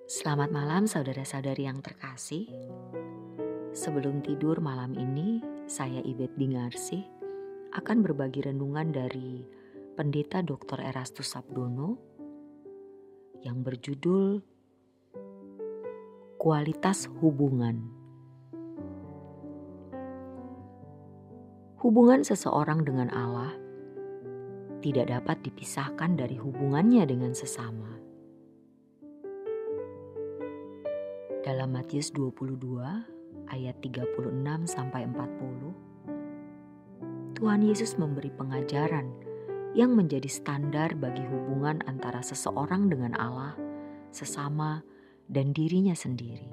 Selamat malam saudara-saudari yang terkasih. Sebelum tidur malam ini, saya Ibet Dingarsih akan berbagi renungan dari Pendeta Dr. Erastus Sabdono yang berjudul Kualitas Hubungan. Hubungan seseorang dengan Allah tidak dapat dipisahkan dari hubungannya dengan sesama. Dalam Matius 22 ayat 36-40, Tuhan Yesus memberi pengajaran yang menjadi standar bagi hubungan antara seseorang dengan Allah, sesama, dan dirinya sendiri.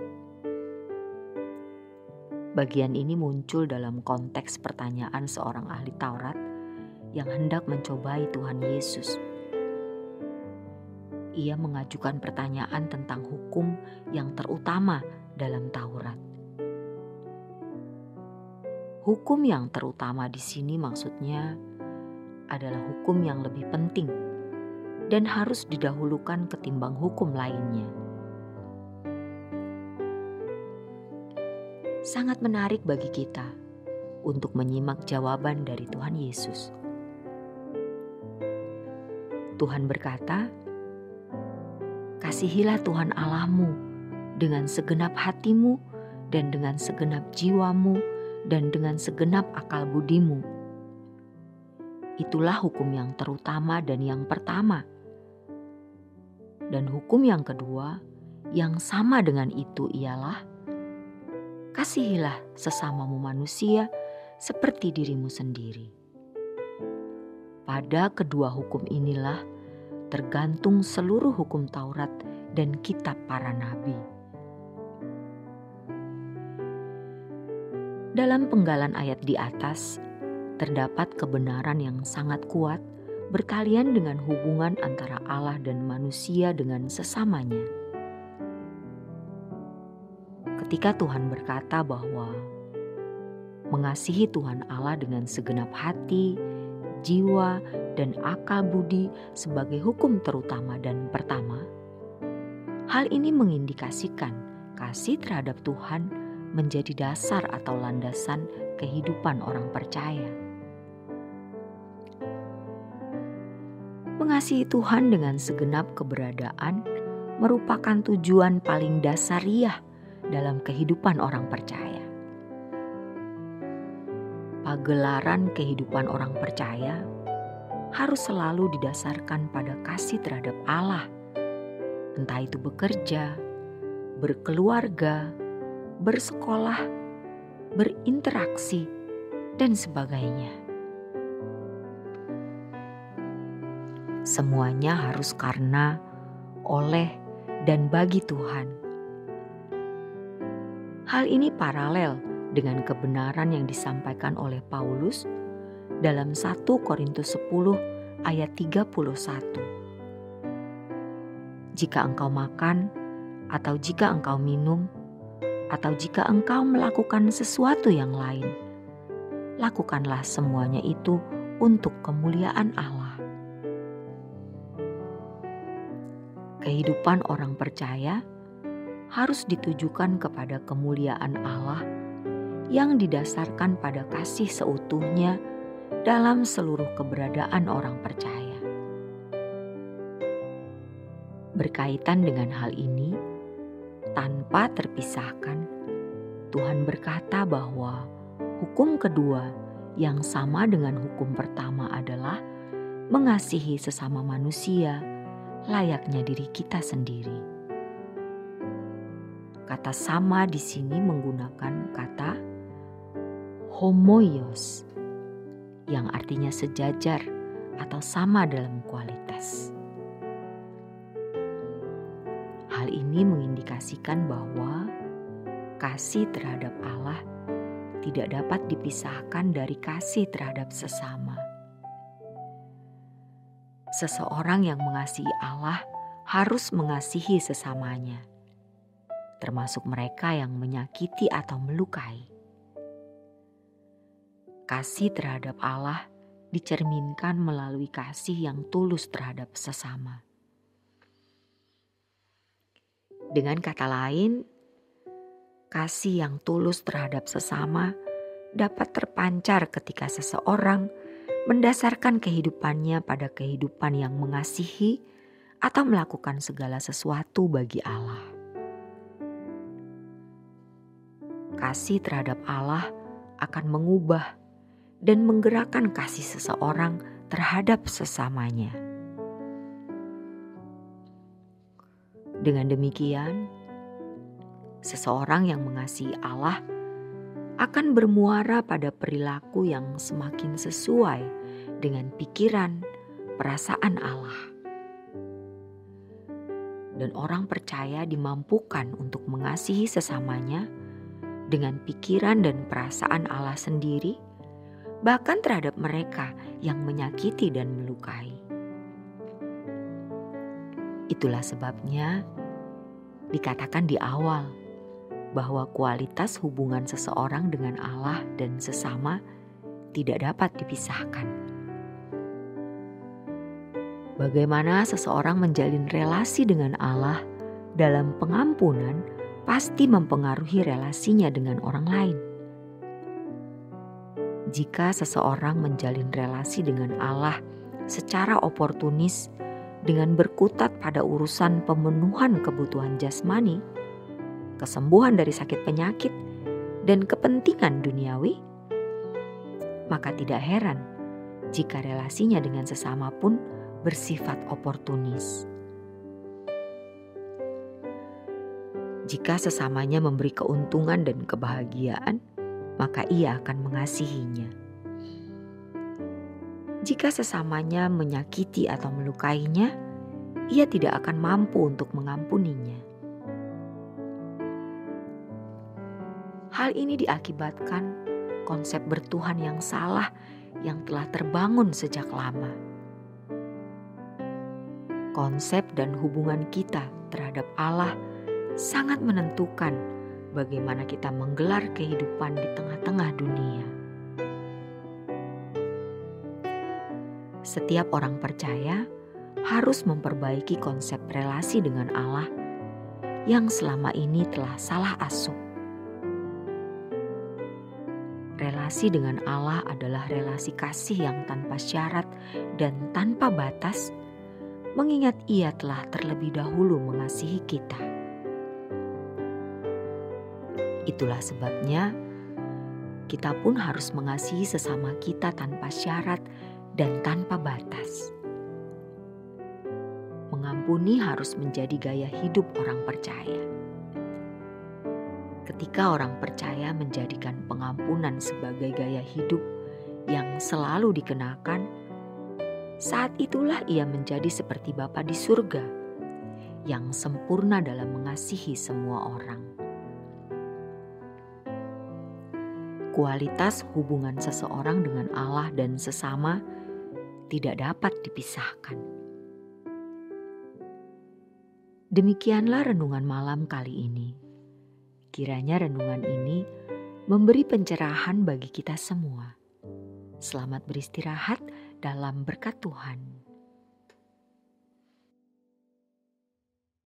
Bagian ini muncul dalam konteks pertanyaan seorang ahli Taurat yang hendak mencobai Tuhan Yesus. Ia mengajukan pertanyaan tentang hukum yang terutama dalam Taurat. Hukum yang terutama di sini maksudnya adalah hukum yang lebih penting dan harus didahulukan ketimbang hukum lainnya. Sangat menarik bagi kita untuk menyimak jawaban dari Tuhan Yesus. Tuhan berkata, "Kasihilah Tuhan Allahmu dengan segenap hatimu dan dengan segenap jiwamu dan dengan segenap akal budimu." Itulah hukum yang terutama dan yang pertama. Dan hukum yang kedua yang sama dengan itu ialah, kasihilah sesamamu manusia seperti dirimu sendiri. Pada kedua hukum inilah tergantung seluruh hukum Taurat dan kitab para nabi. Dalam penggalan ayat di atas, terdapat kebenaran yang sangat kuat berkalian dengan hubungan antara Allah dan manusia dengan sesamanya. Ketika Tuhan berkata bahwa mengasihi Tuhan Allah dengan segenap hati, jiwa, dan akal budi sebagai hukum terutama dan pertama, hal ini mengindikasikan kasih terhadap Tuhan menjadi dasar atau landasan kehidupan orang percaya. Mengasihi Tuhan dengan segenap keberadaan merupakan tujuan paling dasariah dalam kehidupan orang percaya. Pagelaran kehidupan orang percaya harus selalu didasarkan pada kasih terhadap Allah, entah itu bekerja, berkeluarga, bersekolah, berinteraksi, dan sebagainya. Semuanya harus karena, oleh, dan bagi Tuhan. Hal ini paralel dengan kebenaran yang disampaikan oleh Paulus dalam 1 Korintus 10 ayat 31. Jika engkau makan, atau jika engkau minum, atau jika engkau melakukan sesuatu yang lain, lakukanlah semuanya itu untuk kemuliaan Allah. Kehidupan orang percaya harus ditujukan kepada kemuliaan Allah yang didasarkan pada kasih seutuhnya dalam seluruh keberadaan orang percaya. Berkaitan dengan hal ini, tanpa terpisahkan, Tuhan berkata bahwa hukum kedua yang sama dengan hukum pertama adalah mengasihi sesama manusia layaknya diri kita sendiri. Kata sama di sini menggunakan kata homoios yang artinya sejajar atau sama dalam kualitas. Hal ini mengindikasikan bahwa kasih terhadap Allah tidak dapat dipisahkan dari kasih terhadap sesama. Seseorang yang mengasihi Allah harus mengasihi sesamanya, termasuk mereka yang menyakiti atau melukai. Kasih terhadap Allah dicerminkan melalui kasih yang tulus terhadap sesama. Dengan kata lain, kasih yang tulus terhadap sesama dapat terpancar ketika seseorang mendasarkan kehidupannya pada kehidupan yang mengasihi atau melakukan segala sesuatu bagi Allah. Kasih terhadap Allah akan mengubah dan menggerakkan kasih seseorang terhadap sesamanya. Dengan demikian, seseorang yang mengasihi Allah akan bermuara pada perilaku yang semakin sesuai dengan pikiran, perasaan Allah. Dan orang percaya dimampukan untuk mengasihi sesamanya dengan pikiran dan perasaan Allah sendiri, bahkan terhadap mereka yang menyakiti dan melukai. Itulah sebabnya dikatakan di awal bahwa kualitas hubungan seseorang dengan Allah dan sesama tidak dapat dipisahkan. Bagaimana seseorang menjalin relasi dengan Allah dalam pengampunan pasti mempengaruhi relasinya dengan orang lain. Jika seseorang menjalin relasi dengan Allah secara oportunis dengan berkutat pada urusan pemenuhan kebutuhan jasmani, kesembuhan dari sakit penyakit, dan kepentingan duniawi, maka tidak heran jika relasinya dengan sesama pun bersifat oportunis. Jika sesamanya memberi keuntungan dan kebahagiaan, maka ia akan mengasihinya. Jika sesamanya menyakiti atau melukainya, ia tidak akan mampu untuk mengampuninya. Hal ini diakibatkan konsep bertuhan yang salah yang telah terbangun sejak lama. Konsep dan hubungan kita terhadap Allah sangat menentukan bagaimana kita menggelar kehidupan di tengah-tengah dunia. Setiap orang percaya harus memperbaiki konsep relasi dengan Allah yang selama ini telah salah asuh. Relasi dengan Allah adalah relasi kasih yang tanpa syarat dan tanpa batas, mengingat Ia telah terlebih dahulu mengasihi kita. Itulah sebabnya kita pun harus mengasihi sesama kita tanpa syarat dan tanpa batas. Mengampuni harus menjadi gaya hidup orang percaya. Ketika orang percaya menjadikan pengampunan sebagai gaya hidup yang selalu dikenakan, saat itulah ia menjadi seperti Bapa di surga yang sempurna dalam mengasihi semua orang. Kualitas hubungan seseorang dengan Allah dan sesama tidak dapat dipisahkan. Demikianlah renungan malam kali ini. Kiranya renungan ini memberi pencerahan bagi kita semua. Selamat beristirahat dalam berkat Tuhan.